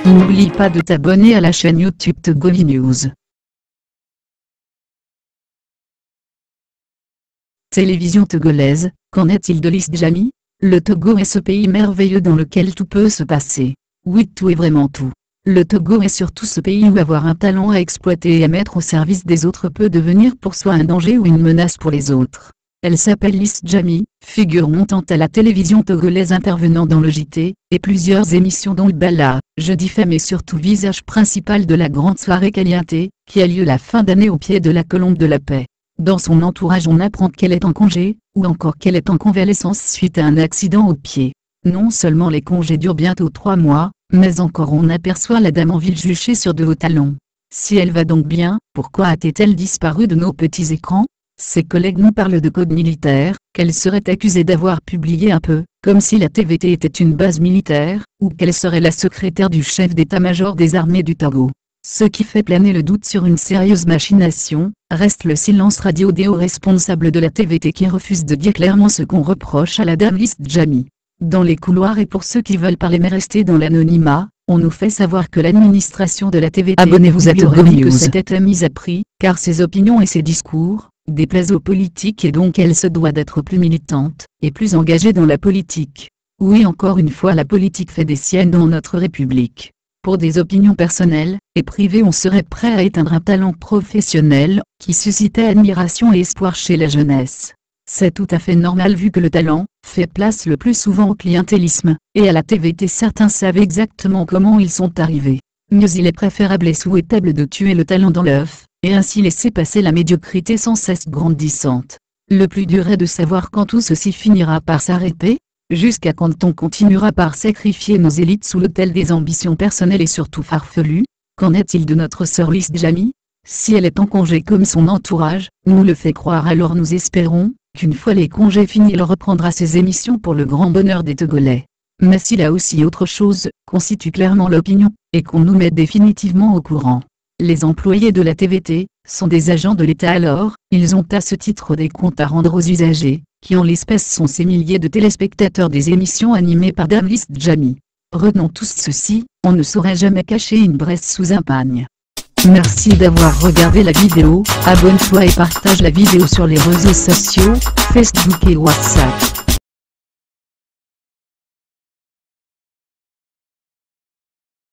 N'oublie pas de t'abonner à la chaîne YouTube Togovi News. Télévision togolaise, qu'en est-il de Lys Djamil? Le Togo est ce pays merveilleux dans lequel tout peut se passer. Oui, tout est vraiment tout. Le Togo est surtout ce pays où avoir un talent à exploiter et à mettre au service des autres peut devenir pour soi un danger ou une menace pour les autres. Elle s'appelle Lys Djamil, figure montante à la télévision togolaise intervenant dans le JT, et plusieurs émissions dont le Bala, Jeudi Femme et surtout visage principal de la grande soirée Caliente, qui a lieu la fin d'année au pied de la Colombe de la Paix. Dans son entourage on apprend qu'elle est en congé, ou encore qu'elle est en convalescence suite à un accident au pied. Non seulement les congés durent bientôt 3 mois, mais encore on aperçoit la dame en ville juchée sur de hauts talons. Si elle va donc bien, pourquoi a-t-elle disparu de nos petits écrans? Ses collègues nous parlent de code militaire, qu'elle serait accusée d'avoir publié un peu, comme si la TVT était une base militaire, ou qu'elle serait la secrétaire du chef d'état-major des armées du Togo. Ce qui fait planer le doute sur une sérieuse machination, reste le silence radio des hauts responsables de la TVT qui refuse de dire clairement ce qu'on reproche à la dame Lys Djamil. Dans les couloirs et pour ceux qui veulent parler mais rester dans l'anonymat, on nous fait savoir que l'administration de la TVT Abonnez-vous à Togovi News. que cette est mise à prix, car ses opinions et ses discours déplaisent aux politiques et donc elle se doit d'être plus militante, et plus engagée dans la politique. Oui, encore une fois la politique fait des siennes dans notre République. Pour des opinions personnelles et privées on serait prêt à éteindre un talent professionnel, qui suscitait admiration et espoir chez la jeunesse. C'est tout à fait normal vu que le talent fait place le plus souvent au clientélisme, et à la TVT certains savent exactement comment ils sont arrivés. Mieux il est préférable et souhaitable de tuer le talent dans l'œuf, et ainsi laisser passer la médiocrité sans cesse grandissante. Le plus dur est de savoir quand tout ceci finira par s'arrêter, jusqu'à quand on continuera par sacrifier nos élites sous l'autel des ambitions personnelles et surtout farfelues. Qu'en est-il de notre sœur Lys Djamil? Si elle est en congé comme son entourage nous le fait croire, alors nous espérons qu'une fois les congés finis elle reprendra ses émissions pour le grand bonheur des Togolais. Mais s'il a aussi autre chose, constitue clairement l'opinion, et qu'on nous mette définitivement au courant. Les employés de la TVT sont des agents de l'État, alors ils ont à ce titre des comptes à rendre aux usagers, qui en l'espèce sont ces milliers de téléspectateurs des émissions animées par dame Lys Djamil. Retenons tous ceci, on ne saurait jamais cacher une Bresse sous un pagne. Merci d'avoir regardé la vidéo, abonne-toi et partage la vidéo sur les réseaux sociaux, Facebook et WhatsApp.